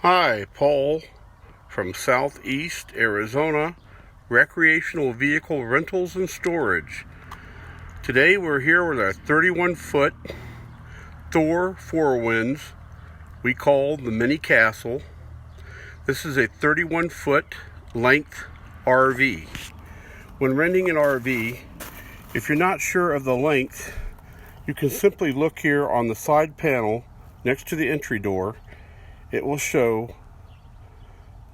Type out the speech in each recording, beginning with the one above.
Hi, Paul from Southeast Arizona, Recreational Vehicle Rentals and Storage. Today we're here with our 31-foot Thor Fourwinds we call the Mini Castle. This is a 31-foot length RV. When renting an RV, if you're not sure of the length, you can simply look here on the side panel next to the entry door. It will show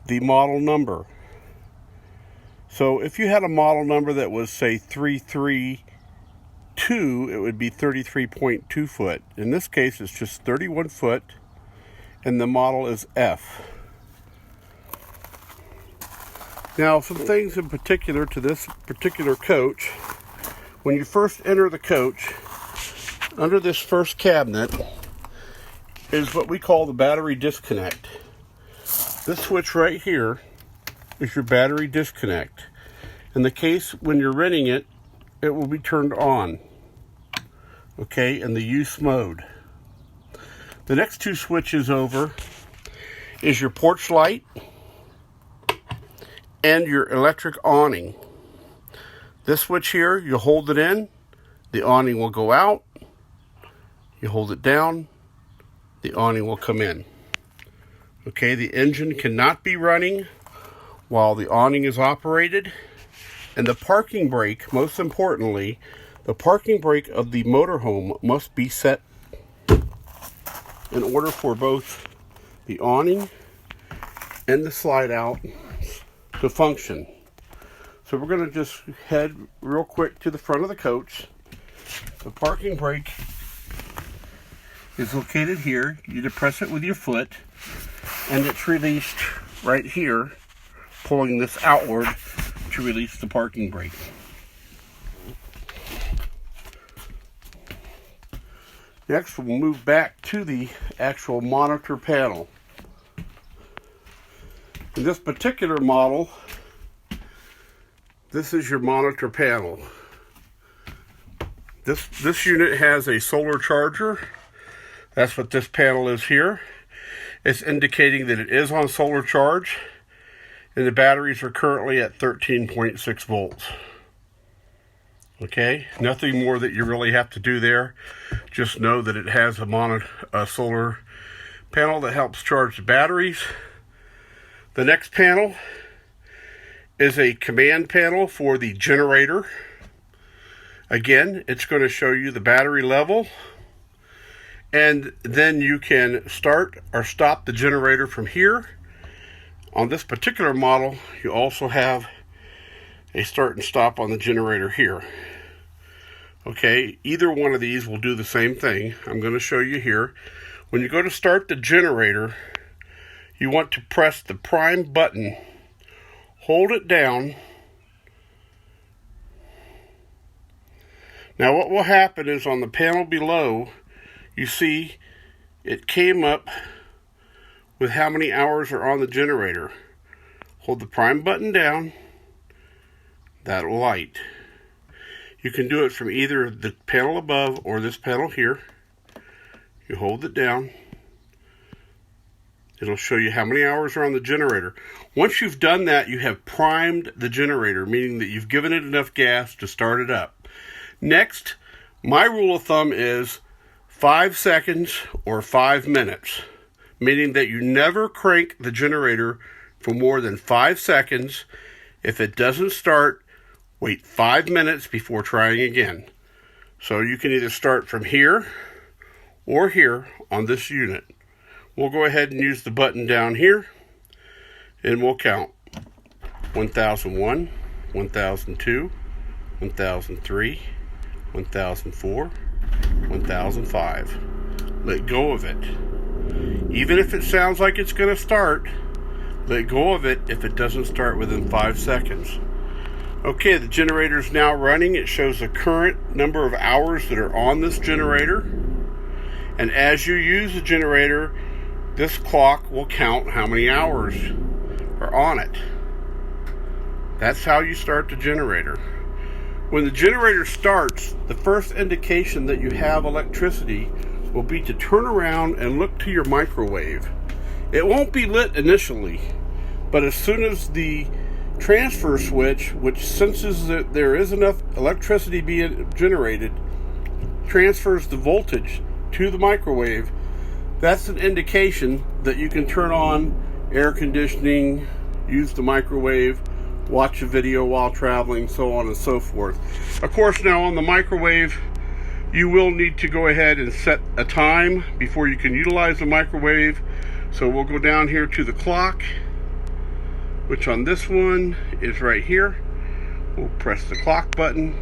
the model number. So if you had a model number that was, say, 332, it would be 33.2 foot. In this case, it's just 31 foot, and the model is F. Now, some things in particular to this particular coach. When you first enter the coach, under this first cabinet is what we call the battery disconnect. This switch right here is your battery disconnect. In the case when you're renting it, it will be turned on, okay, in the use mode. The next two switches over is your porch light and your electric awning. This switch here, you hold it in, the awning will go out. You hold it down, the awning will come in. Okay, the engine cannot be running while the awning is operated. And the parking brake, most importantly, the parking brake of the motorhome must be set in order for both the awning and the slide out to function. So we're going to just head real quick to the front of the coach. The parking brake is located here. You depress it with your foot, and it's released right here, pulling this outward to release the parking brake. Next, we'll move back to the actual monitor panel. In this particular model, this is your monitor panel. This unit has a solar charger. That's what this panel is here. It's indicating that it is on solar charge, and the batteries are currently at 13.6 volts. Okay, nothing more that you really have to do there. Just know that it has a solar panel that helps charge the batteries. The next panel is a command panel for the generator. Again, it's going to show you the battery level, and then you can start or stop the generator from here. On this particular model, you also have a start and stop on the generator here. Okay, either one of these will do the same thing. I'm going to show you here. When you go to start the generator, you want to press the prime button, hold it down. Now what will happen is on the panel below, you see it came up with how many hours are on the generator. Hold the prime button down, that will light. You can do it from either the panel above or this panel here. You hold it down. It'll show you how many hours are on the generator. Once you've done that, you have primed the generator, meaning that you've given it enough gas to start it up. Next, my rule of thumb is 5 seconds or 5 minutes, meaning that you never crank the generator for more than 5 seconds. If it doesn't start, wait 5 minutes before trying again. So you can either start from here or here on this unit. We'll go ahead and use the button down here, and we'll count 1001, 1002, 1003, 1004, 1005. Let go of it. Even if it sounds like it's going to start, let go of it if it doesn't start within 5 seconds. Okay, the generator is now running. It shows the current number of hours that are on this generator. And as you use the generator, this clock will count how many hours are on it. That's how you start the generator. When the generator starts, the first indication that you have electricity will be to turn around and look to your microwave. It won't be lit initially, but as soon as the transfer switch, which senses that there is enough electricity being generated, transfers the voltage to the microwave, that's an indication that you can turn on air conditioning, use the microwave, watch a video while traveling, so on and so forth. Of course, now on the microwave, you will need to go ahead and set a time before you can utilize the microwave. So we'll go down here to the clock, which on this one is right here. We'll press the clock button,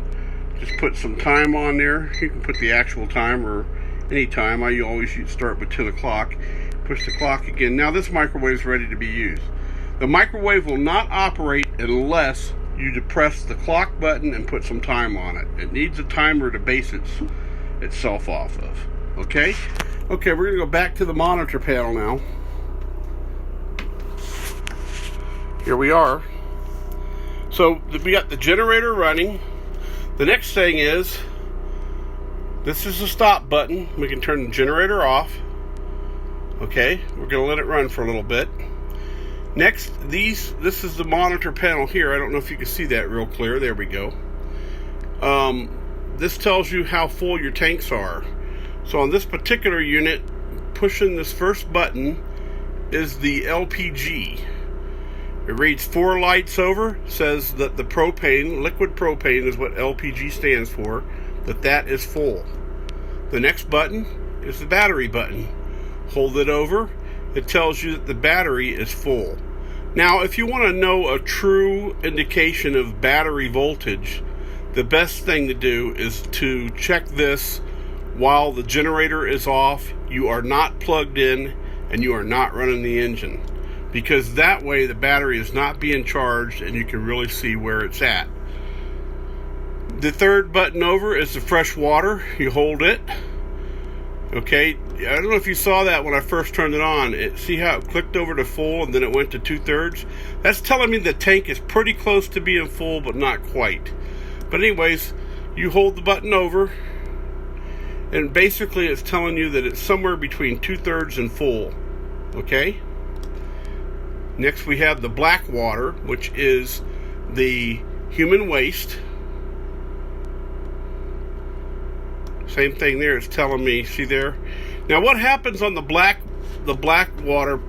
just put some time on there. You can put the actual time or any time. I always start with 10 o'clock. Push the clock again. Now this microwave is ready to be used. The microwave will not operate unless you depress the clock button and put some time on it. It needs a timer to base itself off of. Okay? Okay, we're going to go back to the monitor panel now. Here we are. So we got the generator running. The next thing is, this is the stop button. We can turn the generator off. Okay, we're going to let it run for a little bit. Next, this is the monitor panel here. I don't know if you can see that real clear. There we go. This tells you how full your tanks are. So on this particular unit, pushing this first button is the LPG. It reads 4 lights over, says that the propane, liquid propane is what LPG stands for, that is full. The next button is the battery button. Hold it over, it tells you that the battery is full. Now, if you want to know a true indication of battery voltage, the best thing to do is to check this while the generator is off, you are not plugged in, and you are not running the engine. Because that way the battery is not being charged and you can really see where it's at. The third button over is the fresh water. You hold it. Okay, I don't know if you saw that when I first turned it on. See how it clicked over to full and then it went to 2/3? That's telling me the tank is pretty close to being full, but not quite. But anyways, you hold the button over, and basically it's telling you that it's somewhere between 2/3 and full. Okay? Next we have the black water, which is the human waste. Same thing there, it's telling me, see there? Now what happens on the black water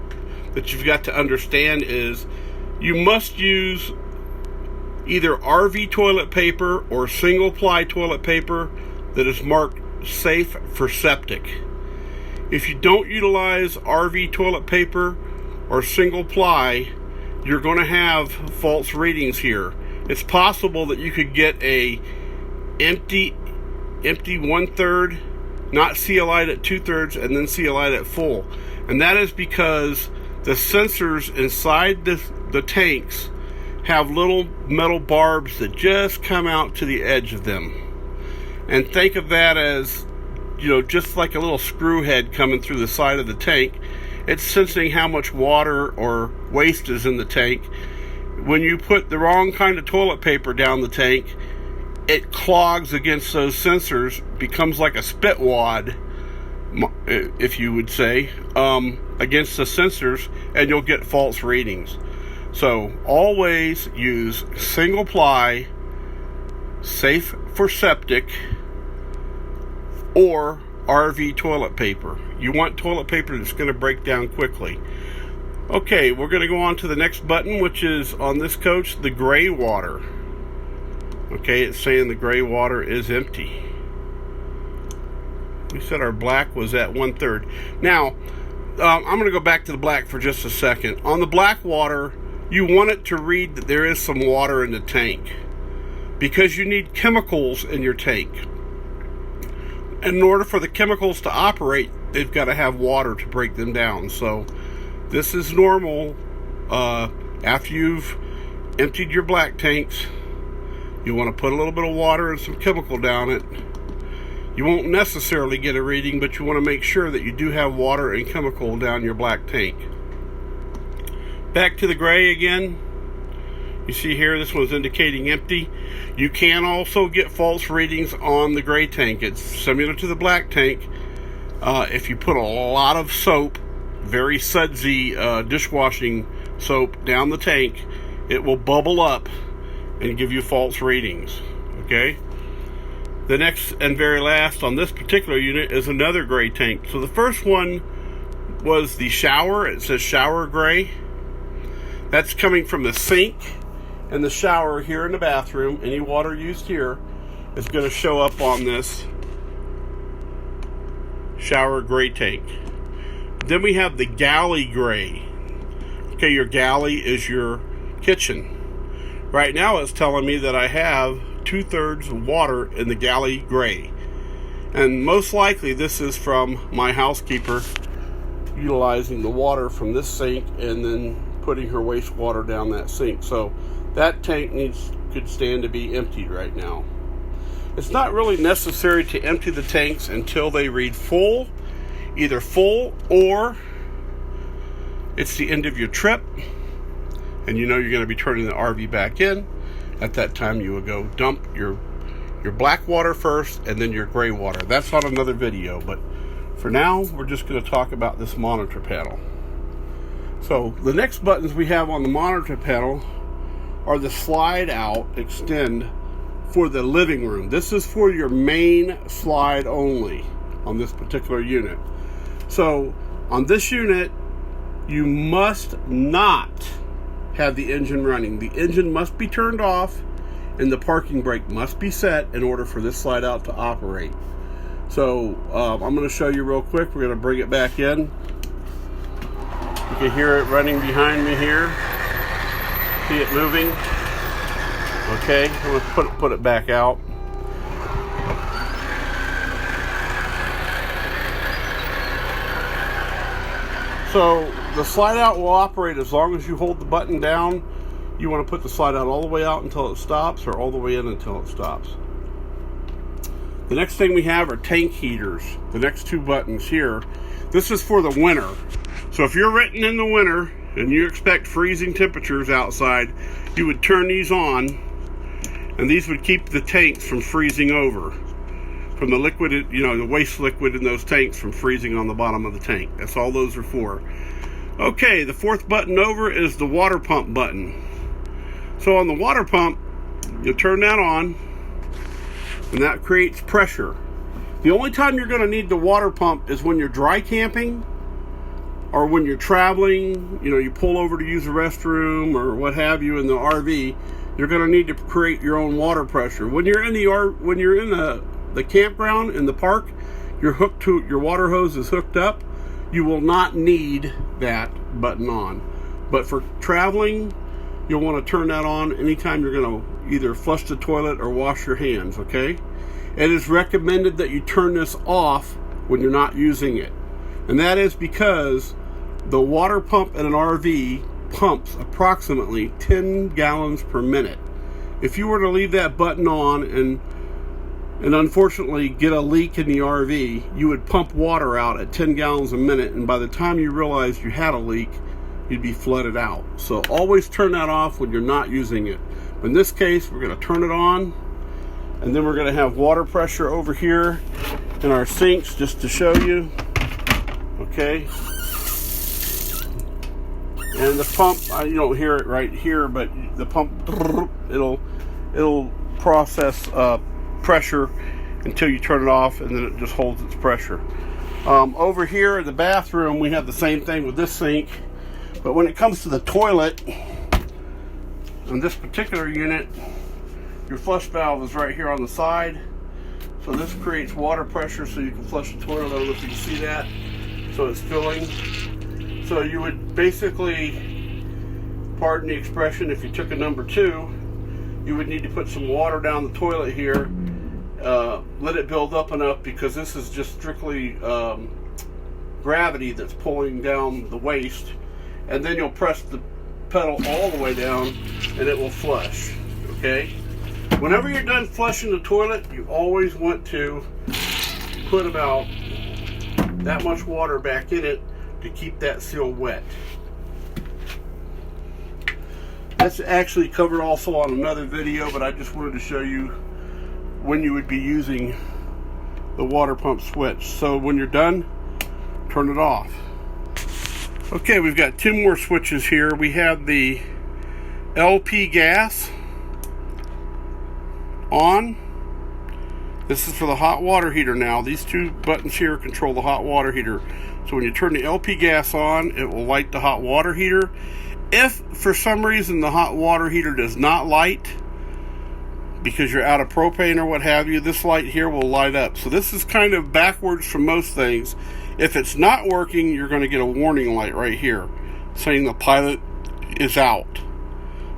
that you've got to understand is you must use either RV toilet paper or single ply toilet paper that is marked safe for septic. If you don't utilize RV toilet paper or single ply, you're going to have false readings here. It's possible that you could get a empty 1/3, not CLI'd at 2/3, and then CLI'd at full. And that is because the sensors inside the tanks have little metal barbs that just come out to the edge of them. And think of that as, just like a little screw head coming through the side of the tank. It's sensing how much water or waste is in the tank. When you put the wrong kind of toilet paper down the tank, it clogs against those sensors, becomes like a spit wad, if you would say, against the sensors, and you'll get false readings. So always use single ply, safe for septic, or RV toilet paper. You want toilet paper that's going to break down quickly. Okay, we're going to go on to the next button, which is on this coach, the gray water. Okay, it's saying the gray water is empty. We said our black was at 1/3. Now, I'm going to go back to the black for just a second. On the black water, you want it to read that there is some water in the tank, because you need chemicals in your tank. And in order for the chemicals to operate, they've got to have water to break them down. So this is normal. After you've emptied your black tanks, you want to put a little bit of water and some chemical down it. You won't necessarily get a reading, but you want to make sure that you do have water and chemical down your black tank. Back to the gray again. You see here, this one's indicating empty. You can also get false readings on the gray tank. It's similar to the black tank. If you put a lot of soap very sudsy dishwashing soap down the tank, it will bubble up and give you false readings. Okay? The next and very last on this particular unit is another gray tank. So the first one was the shower. It says shower gray. That's coming from the sink and the shower here in the bathroom. Any water used here is going to show up on this shower gray tank. Then we have the Galley Gray. Okay, your galley is your kitchen. Right now it's telling me that I have 2/3 water in the Galley Gray. And most likely this is from my housekeeper utilizing the water from this sink and then putting her wastewater down that sink. So that tank could stand to be emptied right now. It's not really necessary to empty the tanks until they read full, either full or it's the end of your trip and you know you're going to be turning the RV back in. At that time you would go dump your black water first and then your gray water. That's on another video, but for now we're just going to talk about this monitor panel. So the next buttons we have on the monitor panel are the slide out extend for the living room. This is for your main slide only on this particular unit. So on this unit you must not have the engine running. The engine must be turned off and the parking brake must be set in order for this slide out to operate. So I'm going to show you real quick. We're going to bring it back in. You can hear it running behind me here. See it moving. Okay, I'm going to put it back out. So the slide out will operate as long as you hold the button down. You want to put the slide out all the way out until it stops or all the way in until it stops. The next thing we have are tank heaters. The next two buttons here. This is for the winter. So if you're renting in the winter and you expect freezing temperatures outside, you would turn these on and these would keep the tanks from freezing over. From the liquid, the waste liquid in those tanks from freezing on the bottom of the tank. That's all those are for. Okay, the fourth button over is the water pump button. So on the water pump, you turn that on and that creates pressure. The only time you're going to need the water pump is when you're dry camping or when you're traveling, you pull over to use a restroom or what have you in the RV, you're going to need to create your own water pressure. When you're in the campground in the park, your water hose is hooked up, you will not need that button on. But for traveling, you'll want to turn that on anytime you're going to either flush the toilet or wash your hands, okay? It is recommended that you turn this off when you're not using it. And that is because the water pump in an RV pumps approximately 10 gallons per minute. If you were to leave that button on and unfortunately get a leak in the RV, you would pump water out at 10 gallons a minute, and by the time you realized you had a leak, you'd be flooded out. So always turn that off when you're not using it. In this case, we're going to turn it on, and then we're going to have water pressure over here in our sinks just to show you. Okay. And the pump, you don't hear it right here, but the pump, it'll process pressure until you turn it off, and then it just holds its pressure. Over here in the bathroom, we have the same thing with this sink, but when it comes to the toilet, on this particular unit, your flush valve is right here on the side. So this creates water pressure so you can flush the toilet. I don't know if you can see that. So it's filling. So you would basically, pardon the expression, if you took a number 2, you would need to put some water down the toilet here. Let it build up enough, because this is just strictly gravity that's pulling down the waste. And then you'll press the pedal all the way down and it will flush. Okay? Whenever you're done flushing the toilet, you always want to put about that much water back in it to keep that seal wet. That's actually covered also on another video, but I just wanted to show you when you would be using the water pump switch. So when you're done, turn it off. Okay, we've got 2 more switches here. We have the LP gas on. This is for the hot water heater now. These 2 buttons here control the hot water heater. So when you turn the LP gas on, it will light the hot water heater. If for some reason the hot water heater does not light, because you're out of propane or what have you, this light here will light up. So this is kind of backwards from most things. If it's not working, you're going to get a warning light right here saying the pilot is out.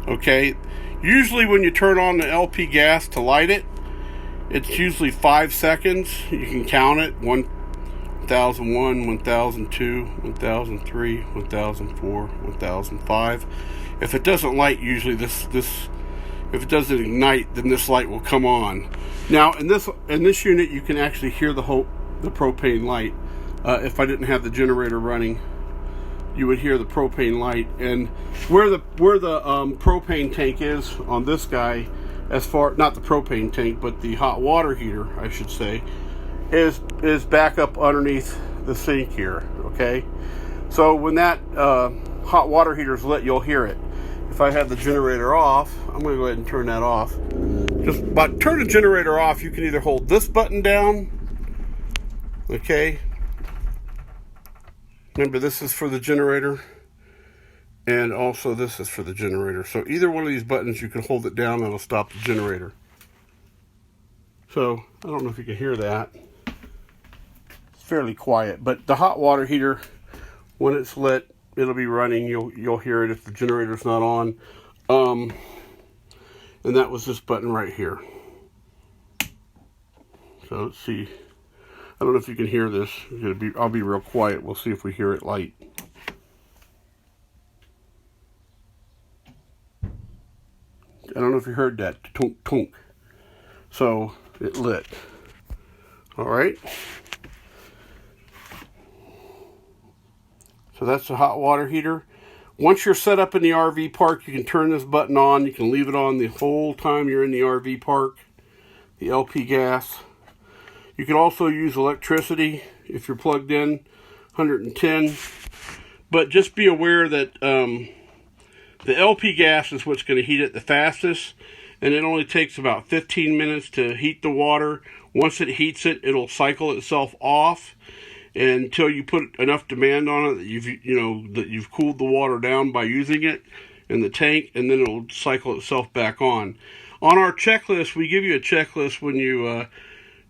Okay? Usually when you turn on the LP gas to light it, it's usually 5 seconds. You can count it. 1001, 1002, 1003, 1004, 1005. If it doesn't light, usually if it doesn't ignite, then this light will come on. Now in this unit, you can actually hear the propane light. If I didn't have the generator running, you would hear the propane light. And where the propane tank is on this guy, as far, not the propane tank, but the hot water heater, I should say, is back up underneath the sink here. Okay, so when that hot water heater is lit, you'll hear it. If I have the generator off, I'm going to go ahead and turn that off. Just by turn the generator off, you can either hold this button down. Okay. Remember, this is for the generator, and also this is for the generator. So either one of these buttons, you can hold it down and it'll stop the generator. So I don't know if you can hear that. It's fairly quiet, but the hot water heater, when it's lit, it'll be running. You'll hear it if the generator's not on. And that was this button right here. So let's see. I don't know if you can hear this. I'll be real quiet. We'll see if we hear it light. I don't know if you heard that. Tunk, tunk. So it lit. All right. So that's the hot water heater. Once you're set up in the RV park, you can turn this button on. You can leave it on the whole time you're in the RV park. The LP gas. You can also use electricity if you're plugged in, 110. But just be aware that the LP gas is what's going to heat it the fastest. And it only takes about 15 minutes to heat the water. Once it heats it, it'll cycle itself off until you put enough demand on it that you've cooled the water down by using it in the tank, and then it'll cycle itself back on. On our checklist, we give you a checklist when you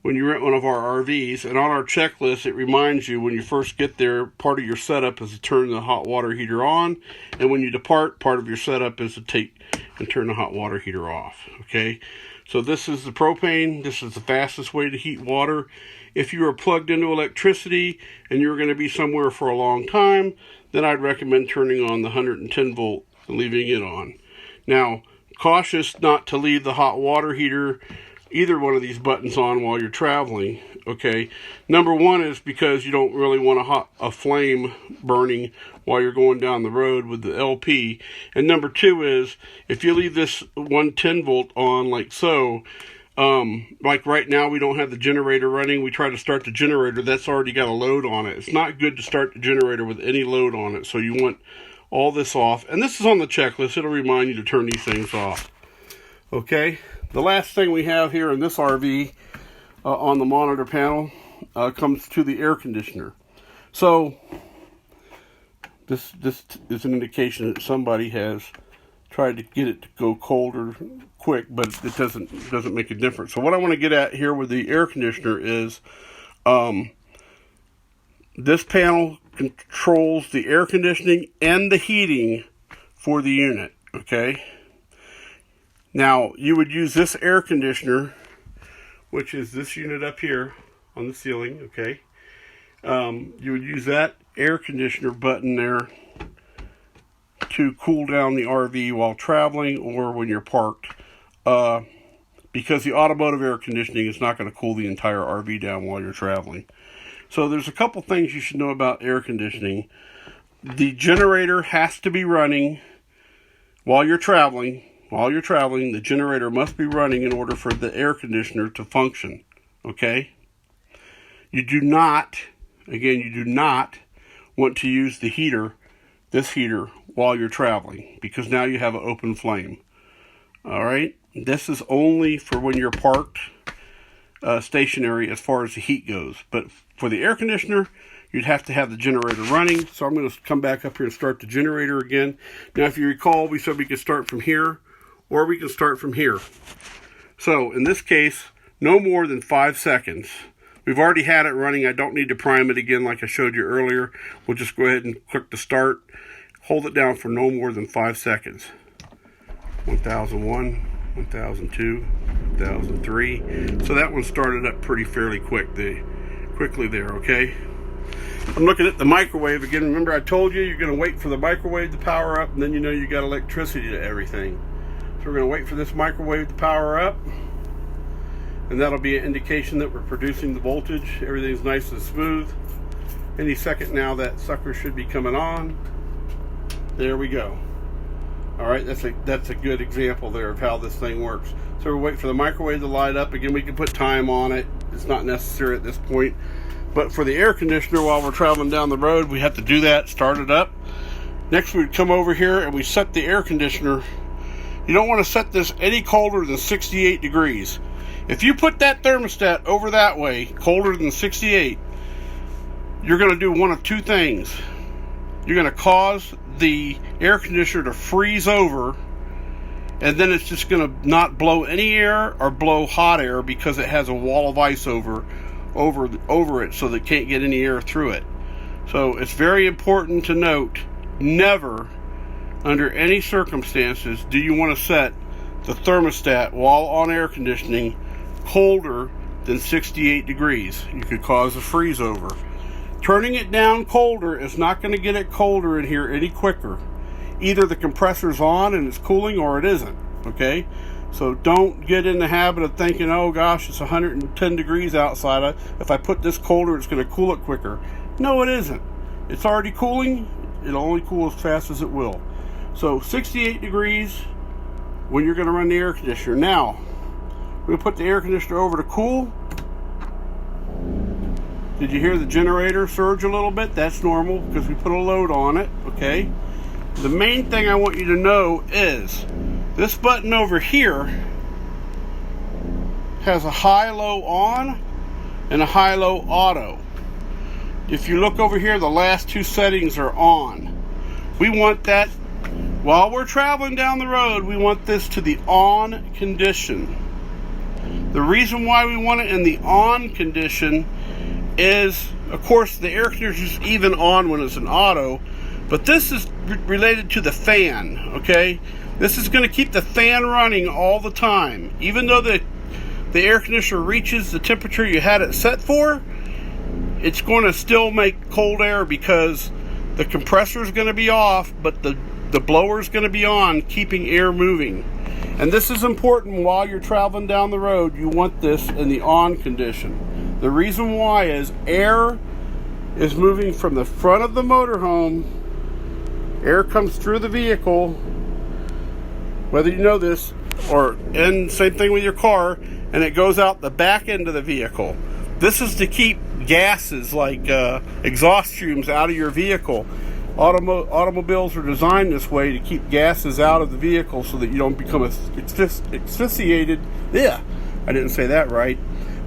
rent one of our RVs, and on our checklist it reminds you when you first get there, part of your setup is to turn the hot water heater on, and when you depart, part of your setup is to take and turn the hot water heater off. Okay, so this is the propane. This is the fastest way to heat water. If you are plugged into electricity and you're going to be somewhere for a long time, then I'd recommend turning on the 110 volt and leaving it on. Now, cautious not to leave the hot water heater, either one of these buttons, on while you're traveling. Okay, number one is because you don't really want a flame burning while you're going down the road with the LP. And number two is, if you leave this 110 volt on like so, like right now we don't have the generator running. We try to start the generator, that's already got a load on it. It's not good to start the generator with any load on it, so you want all this off. And this is on the checklist. It'll remind you to turn these things off. Okay, the last thing we have here in this RV on the monitor panel comes to the air conditioner. So this is an indication that somebody has tried to get it to go colder quick, but it doesn't make a difference. So what I want to get at here with the air conditioner is this panel controls the air conditioning and the heating for the unit. Okay, now you would use this air conditioner, which is this unit up here on the ceiling. Okay, you would use that air conditioner button there to cool down the RV while traveling or when you're parked, because the automotive air conditioning is not going to cool the entire RV down while you're traveling. So there's a couple things you should know about air conditioning. The generator has to be running while you're traveling. While you're traveling, the generator must be running in order for the air conditioner to function. Okay? You do not want to use the heater this heater while you're traveling, because now you have an open flame. All right, this is only for when you're parked stationary as far as the heat goes. But for the air conditioner, you'd have to have the generator running. So I'm going to come back up here and start the generator again. Now, if you recall, we said we could start from here, or we can start from here. So in this case, no more than 5 seconds. We've already had it running. I don't need to prime it again like I showed you earlier. We'll just go ahead and click the start. Hold it down for no more than 5 seconds. 1001, 1002, 1003. So that one started up pretty fairly quickly there, okay? I'm looking at the microwave again. Remember I told you you're going to wait for the microwave to power up, and then you know you got electricity to everything. So we're going to wait for this microwave to power up, and that'll be an indication that we're producing the voltage. Everything's nice and smooth. Any second now that sucker should be coming on. There we go. All right, that's a good example there of how this thing works. So we'll wait for the microwave to light up. Again, we can put time on it. It's not necessary at this point. But for the air conditioner, while we're traveling down the road, we have to do that, start it up. Next, we'd come over here and we set the air conditioner. You don't want to set this any colder than 68 degrees. If you put that thermostat over that way, colder than 68, you're going to do one of two things. You're going to cause the air conditioner to freeze over, and then it's just going to not blow any air or blow hot air because it has a wall of ice over it, so that it can't get any air through it. So it's very important to note, never under any circumstances do you want to set the thermostat while on air conditioning colder than 68 degrees. You could cause a freeze over. Turning it down colder is not going to get it colder in here any quicker. Either the compressor's on and it's cooling, or it isn't, okay? So don't get in the habit of thinking, oh gosh, it's 110 degrees outside. If I put this colder, it's going to cool it quicker. No, it isn't. It's already cooling. It'll only cool as fast as it will. So 68 degrees when you're going to run the air conditioner. Now, we'll put the air conditioner over to cool. Did you hear the generator surge a little bit? That's normal because we put a load on it, okay? The main thing I want you to know is this button over here has a high-low on and a high-low auto. If you look over here, the last two settings are on. We want that, while we're traveling down the road, we want this to the on condition. The reason why we want it in the on condition is, of course, the air conditioner is even on when it's an auto, but this is related to the fan, okay? This is going to keep the fan running all the time. Even though the air conditioner reaches the temperature you had it set for, it's going to still make cold air because the compressor is going to be off, but the blower is going to be on, keeping air moving. And this is important while you're traveling down the road. You want this in the on condition. The reason why is air is moving from the front of the motorhome. Air comes through the vehicle, whether you know this, and same thing with your car, and it goes out the back end of the vehicle. This is to keep gases like exhaust fumes out of your vehicle. Automobiles are designed this way to keep gases out of the vehicle so that you don't become asphyxiated. Yeah, I didn't say that right.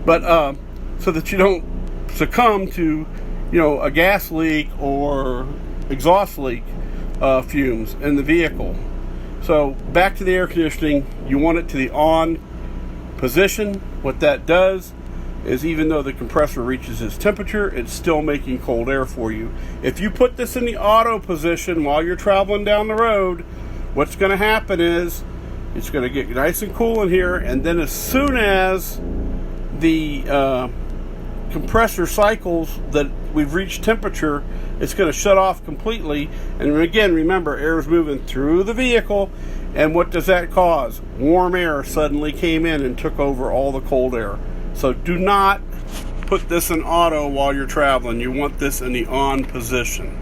But so that you don't succumb to, a gas leak or exhaust leak fumes in the vehicle. So back to the air conditioning, you want it to the on position. What that does is, even though the compressor reaches its temperature, it's still making cold air for you. If you put this in the auto position while you're traveling down the road, what's going to happen is it's going to get nice and cool in here, and then as soon as the compressor cycles that we've reached temperature, it's going to shut off completely. And again, remember, air is moving through the vehicle, and what does that cause? Warm air suddenly came in and took over all the cold air. So do not put this in auto while you're traveling. You want this in the on position.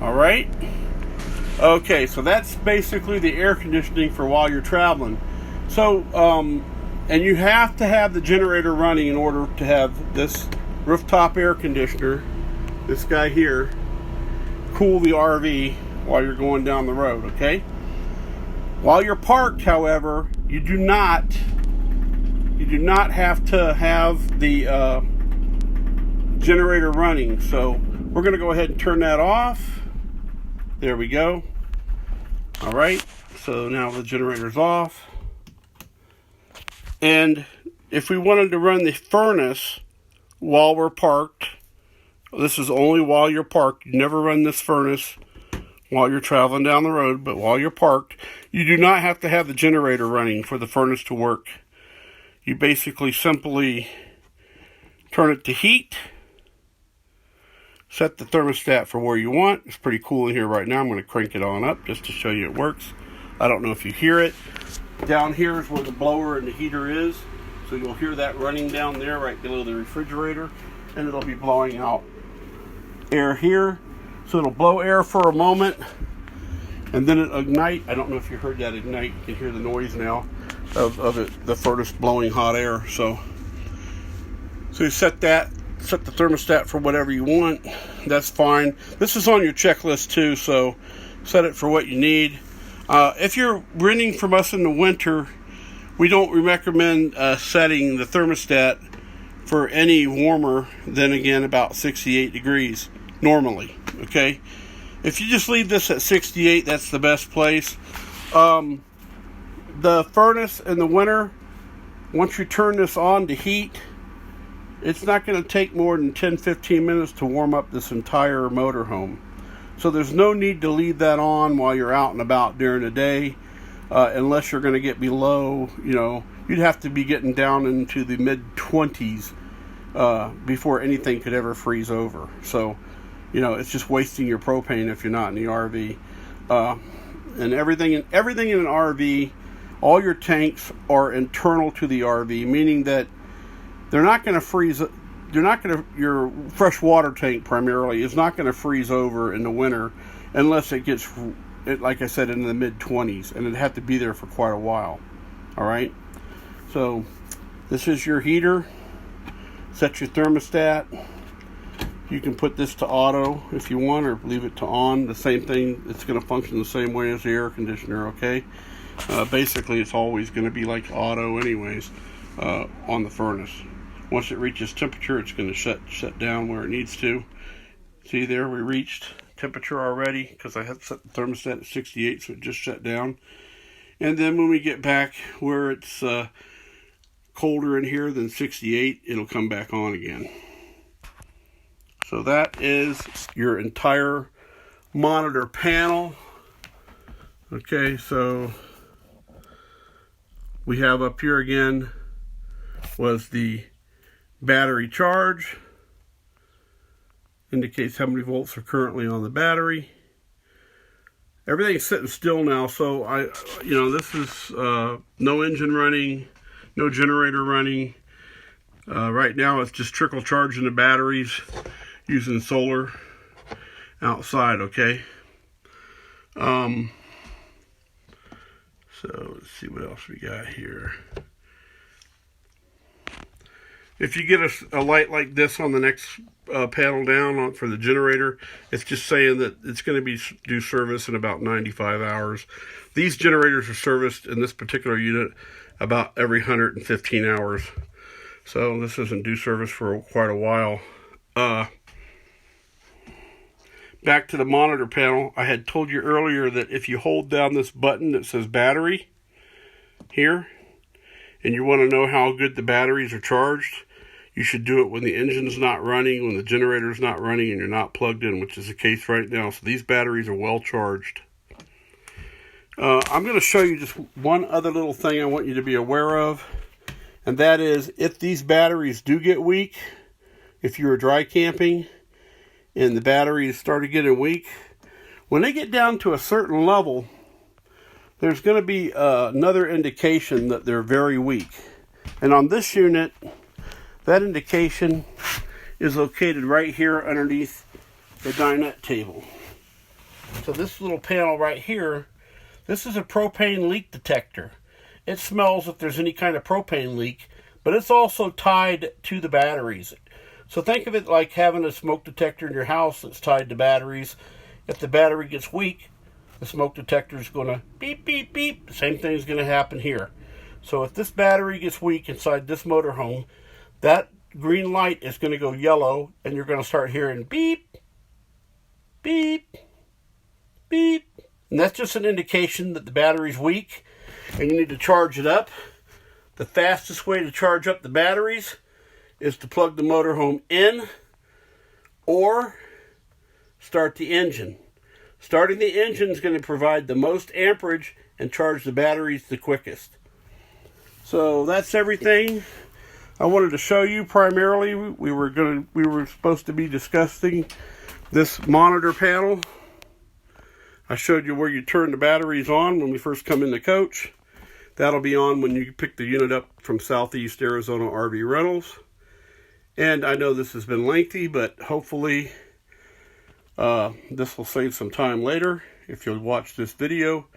All right? Okay, so that's basically the air conditioning for while you're traveling. So, and you have to have the generator running in order to have this rooftop air conditioner, this guy here, cool the RV while you're going down the road, okay? While you're parked, however, you do not have to have the generator running. So we're going to go ahead and turn that off. There we go. All right, so now the generator's off. And if we wanted to run the furnace while we're parked, this is only while you're parked. You never run this furnace while you're traveling down the road, but while you're parked, you do not have to have the generator running for the furnace to work. You basically simply turn it to heat, set the thermostat for where you want. It's pretty cool in here right now. I'm going to crank it on up just to show you it works. I don't know if you hear it. Down here is where the blower and the heater is. So you'll hear that running down there right below the refrigerator. And it'll be blowing out air here. So it'll blow air for a moment. And then it'll ignite. I don't know if you heard that ignite. You can hear the noise now of it, the furnace blowing hot air. So you set the thermostat for whatever you want. That's fine. This is on your checklist too, so set it for what you need. If you're renting from us in the winter, we don't recommend setting the thermostat for any warmer than, again, about 68 degrees normally, okay? If you just leave this at 68, that's the best place. The furnace in the winter, once you turn this on to heat, it's not going to take more than 10-15 minutes to warm up this entire motorhome. So there's no need to leave that on while you're out and about during the day, unless you're going to get below, you'd have to be getting down into the mid-20s before anything could ever freeze over. So, it's just wasting your propane if you're not in the RV. And everything in an RV, all your tanks are internal to the RV, meaning that they're not going to freeze. Your fresh water tank primarily is not going to freeze over in the winter unless it gets, like I said, in the mid-20s, and it'd have to be there for quite a while. All right. So this is your heater. Set your thermostat. You can put this to auto if you want, or leave it to on. The same thing. It's going to function the same way as the air conditioner. Okay. Basically, it's always going to be like auto, anyways, on the furnace. Once it reaches temperature, it's going to shut down where it needs to. See there, we reached temperature already because I had set the thermostat at 68, so it just shut down. And then when we get back where it's colder in here than 68, it'll come back on again. So that is your entire monitor panel. Okay, so we have up here again was the battery charge. Indicates how many volts are currently on the battery. Everything's sitting still now, so this is no engine running, no generator running. Right now it's just trickle charging the batteries using solar outside, okay? So let's see what else we got here. If you get a light like this on the next panel down for the generator, it's just saying that it's going to be due service in about 95 hours. These generators are serviced in this particular unit about every 115 hours. So this isn't due service for quite a while. Back to the monitor panel. I had told you earlier that if you hold down this button that says battery here, and you want to know how good the batteries are charged, you should do it when the engine's not running, when the generator's not running, and you're not plugged in, which is the case right now. So these batteries are well charged. I'm going to show you just one other little thing I want you to be aware of, and that is if these batteries do get weak, if you're dry camping and the batteries started getting weak, when they get down to a certain level, there's going to be another indication that they're very weak. And on this unit, that indication is located right here underneath the dinette table. So this little panel right here, this is a propane leak detector. It smells if there's any kind of propane leak, but it's also tied to the batteries. So think of it like having a smoke detector in your house that's tied to batteries. If the battery gets weak, the smoke detector is going to beep, beep, beep. The same thing is going to happen here. So if this battery gets weak inside this motorhome, that green light is going to go yellow, and you're going to start hearing beep, beep, beep. And that's just an indication that the battery's weak and you need to charge it up. The fastest way to charge up the batteries is to plug the motorhome in or start the engine. Starting the engine is going to provide the most amperage and charge the batteries the quickest. So that's everything I wanted to show you. Primarily, we were supposed to be discussing this monitor panel. I showed you where you turn the batteries on when we first come in the coach. That'll be on when you pick the unit up from Southeast Arizona RV Rentals. And I know this has been lengthy, but hopefully this will save some time later. If you'll watch this video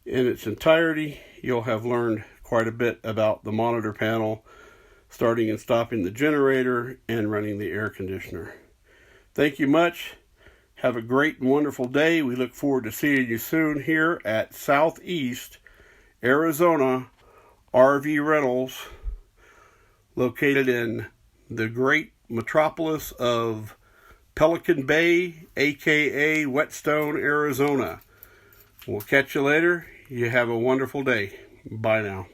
in its entirety, you'll have learned quite a bit about the monitor panel, starting and stopping the generator and running the air conditioner. Thank you much. Have a great and wonderful day. We look forward to seeing you soon here at Southeast Arizona RV Rentals, located in the great metropolis of Pelican Bay, aka Whetstone, Arizona. We'll catch you later. You have a wonderful day. Bye now.